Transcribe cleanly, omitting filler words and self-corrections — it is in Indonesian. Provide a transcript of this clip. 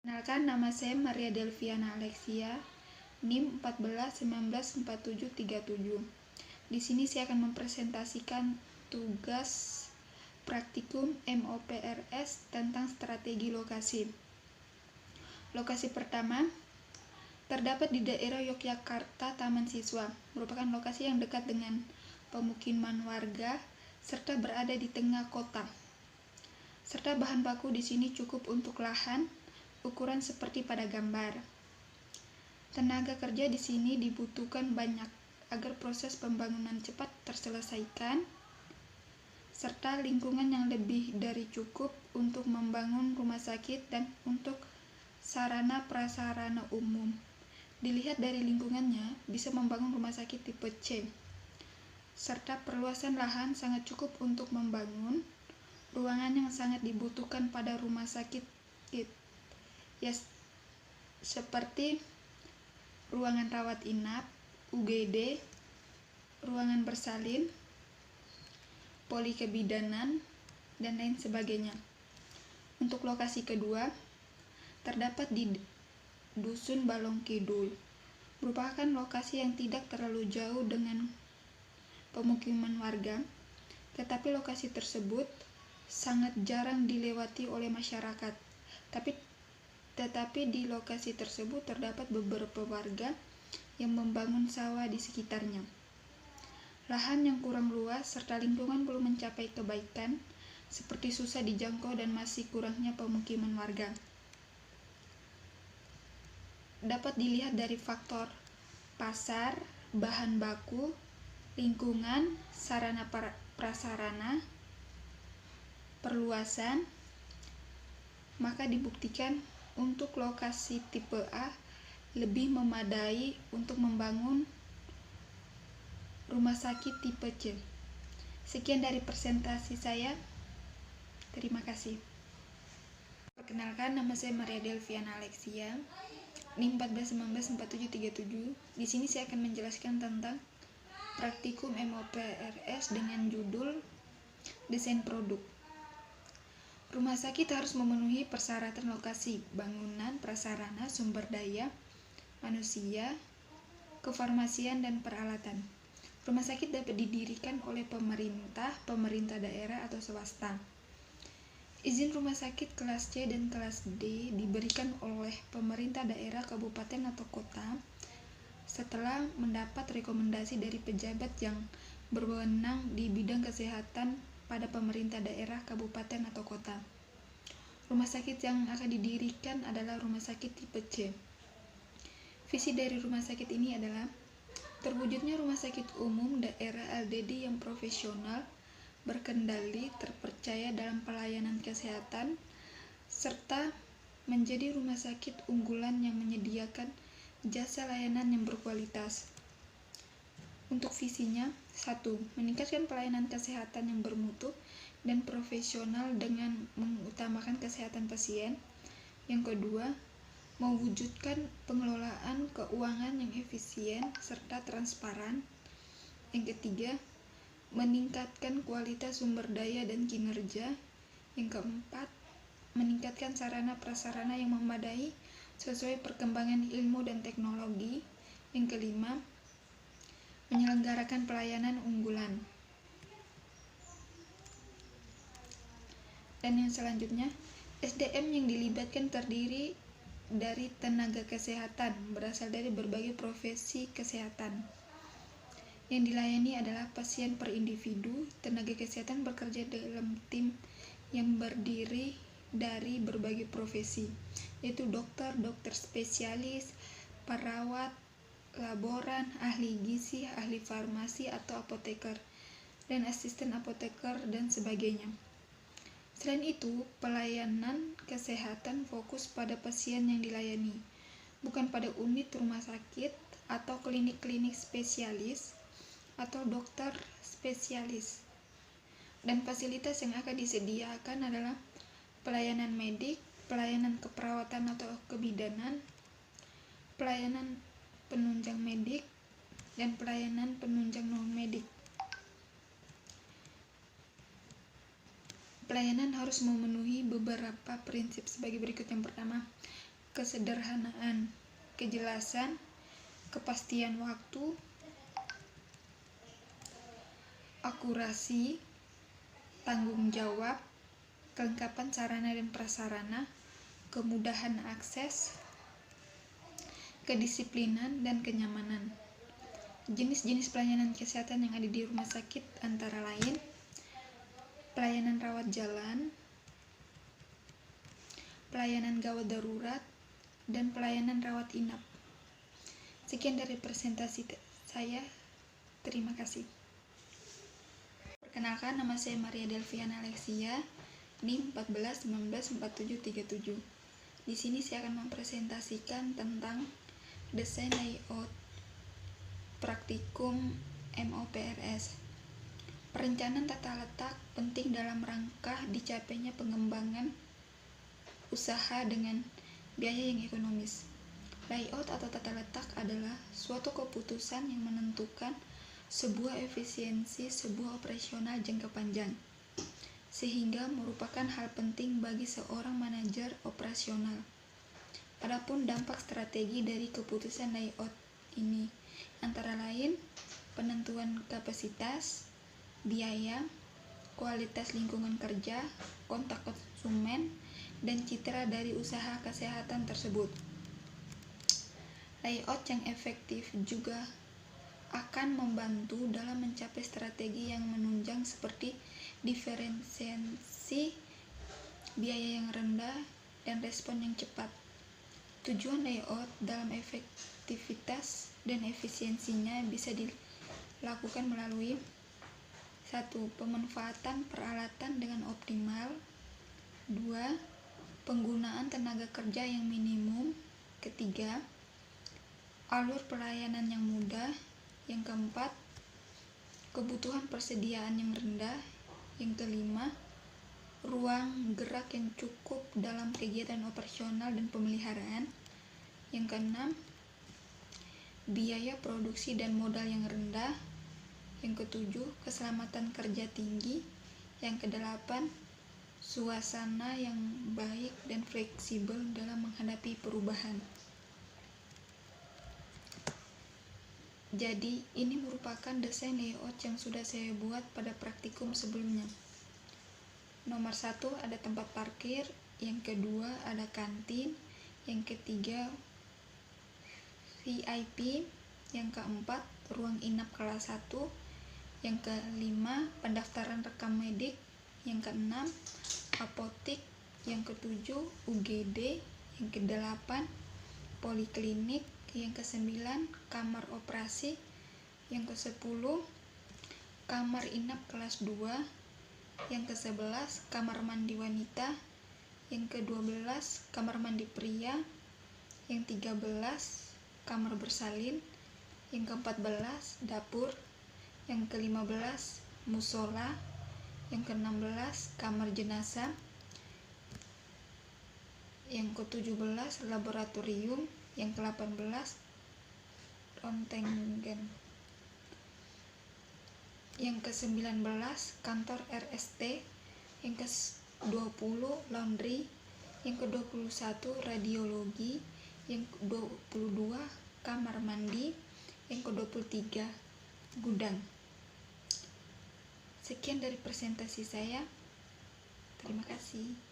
Kenalkan, nama saya Maria Delviana Alexia, NIM 14194737. Di sini saya akan mempresentasikan tugas praktikum MOPRS tentang strategi lokasi. Lokasi pertama terdapat di daerah Yogyakarta. Taman Siswa merupakan lokasi yang dekat dengan pemukiman warga serta berada di tengah kota. Serta bahan baku di sini cukup untuk lahan ukuran seperti pada gambar. Tenaga kerja di sini dibutuhkan banyak agar proses pembangunan cepat terselesaikan, serta lingkungan yang lebih dari cukup untuk membangun rumah sakit dan untuk sarana prasarana umum. Dilihat dari lingkungannya, bisa membangun rumah sakit tipe C, serta perluasan lahan sangat cukup untuk membangun ruangan yang sangat dibutuhkan pada rumah sakit, ya, seperti ruangan rawat inap, UGD, ruangan bersalin, polikebidanan, dan lain sebagainya. Untuk lokasi kedua, terdapat di Dusun Balong Kidul, merupakan lokasi yang tidak terlalu jauh dengan pemukiman warga, tetapi lokasi tersebut sangat jarang dilewati oleh masyarakat. Tetapi di lokasi tersebut terdapat beberapa warga yang membangun sawah di sekitarnya. Lahan yang kurang luas serta lingkungan belum mencapai kebaikan, seperti susah dijangkau dan masih kurangnya pemukiman warga. Dapat dilihat dari faktor pasar, bahan baku, lingkungan, sarana prasarana, perluasan, maka dibuktikan untuk lokasi tipe A lebih memadai untuk membangun rumah sakit tipe C. Sekian dari presentasi saya. Terima kasih. Perkenalkan, nama saya Maria Delviana Alexia, NIM 14194737. Di sini saya akan menjelaskan tentang praktikum MOPRS dengan judul desain produk. Rumah sakit harus memenuhi persyaratan lokasi, bangunan, prasarana, sumber daya, manusia, kefarmasian, dan peralatan. Rumah sakit dapat didirikan oleh pemerintah daerah atau swasta. Izin rumah sakit kelas C dan kelas D diberikan oleh pemerintah daerah, kabupaten, atau kota setelah mendapat rekomendasi dari pejabat yang berwenang di bidang kesehatan pada pemerintah daerah, kabupaten, atau kota. Rumah sakit yang akan didirikan adalah rumah sakit tipe C. Visi dari rumah sakit ini adalah terwujudnya rumah sakit umum daerah LDD yang profesional, berkendali, terpercaya dalam pelayanan kesehatan, serta menjadi rumah sakit unggulan yang menyediakan jasa layanan yang berkualitas. Untuk visinya, 1. Meningkatkan pelayanan kesehatan yang bermutu dan profesional dengan mengutamakan kesehatan pasien. Yang kedua, mewujudkan pengelolaan keuangan yang efisien serta transparan. Yang ketiga, meningkatkan kualitas sumber daya dan kinerja. Yang keempat, meningkatkan sarana prasarana yang memadai sesuai perkembangan ilmu dan teknologi. Yang kelima, menyelenggarakan pelayanan unggulan. Dan yang selanjutnya, SDM yang dilibatkan terdiri dari tenaga kesehatan berasal dari berbagai profesi kesehatan. Yang dilayani adalah pasien per individu. Tenaga kesehatan bekerja dalam tim yang berdiri dari berbagai profesi, yaitu dokter spesialis, perawat, laboran, ahli gizi, ahli farmasi atau apoteker, dan asisten apoteker, dan sebagainya. Selain itu, pelayanan kesehatan fokus pada pasien yang dilayani, bukan pada unit rumah sakit atau klinik-klinik spesialis atau dokter spesialis. Dan fasilitas yang akan disediakan adalah pelayanan medik, pelayanan keperawatan atau kebidanan, pelayanan penunjang medik, dan pelayanan penunjang non-medik. Pelayanan harus memenuhi beberapa prinsip sebagai berikut. Yang pertama, kesederhanaan, kejelasan, kepastian waktu, akurasi, tanggung jawab, kelengkapan sarana dan prasarana, kemudahan akses, kedisiplinan, dan kenyamanan. Jenis-jenis pelayanan kesehatan yang ada di rumah sakit antara lain pelayanan rawat jalan, pelayanan gawat darurat, dan pelayanan rawat inap. Sekian dari presentasi saya. Terima kasih. Perkenalkan, nama saya Maria Delviana Alexia, NIM 14194737. Di sini saya akan mempresentasikan tentang desain layout praktikum MOPRS. Perencanaan tata letak penting dalam rangka dicapainya pengembangan usaha dengan biaya yang ekonomis. Layout atau tata letak adalah suatu keputusan yang menentukan sebuah efisiensi sebuah operasional jangka panjang, sehingga merupakan hal penting bagi seorang manajer operasional. Adapun dampak strategi dari keputusan layout ini antara lain penentuan kapasitas, biaya, kualitas lingkungan kerja, kontak konsumen, dan citra dari usaha kesehatan tersebut. Layout yang efektif juga akan membantu dalam mencapai strategi yang menunjang seperti diferensiasi, biaya yang rendah, dan respon yang cepat. Tujuan layout dalam efektivitas dan efisiensinya bisa dilakukan melalui 1. Pemanfaatan peralatan dengan optimal. 2. Penggunaan tenaga kerja yang minimum. Ketiga, alur pelayanan yang mudah. Yang keempat, kebutuhan persediaan yang rendah. Yang kelima, ruang gerak yang cukup dalam kegiatan operasional dan pemeliharaan. Yang keenam, biaya produksi dan modal yang rendah. Yang ketujuh, keselamatan kerja tinggi. Yang kedelapan, suasana yang baik dan fleksibel dalam menghadapi perubahan. Jadi, ini merupakan desain layout yang sudah saya buat pada praktikum sebelumnya. Nomor 1 ada tempat parkir, yang kedua ada kantin, yang ketiga VIP, yang keempat ruang inap kelas 1, yang kelima pendaftaran rekam medik, yang keenam apotik, yang ketujuh UGD, yang kedelapan poliklinik, yang kesembilan kamar operasi, yang kesepuluh kamar inap kelas 2, yang ke-11 kamar mandi wanita, yang ke-12 kamar mandi pria, yang 13 kamar bersalin, yang ke-14 dapur, yang ke-15 musola, yang ke-16 kamar jenazah, yang ke-17 laboratorium, yang ke-18 röntgen, yang ke-19 kantor RST, yang ke-20 laundry, yang ke-21 radiologi, yang ke-22 kamar mandi, yang ke-23 gudang. Sekian dari presentasi saya. Terima kasih.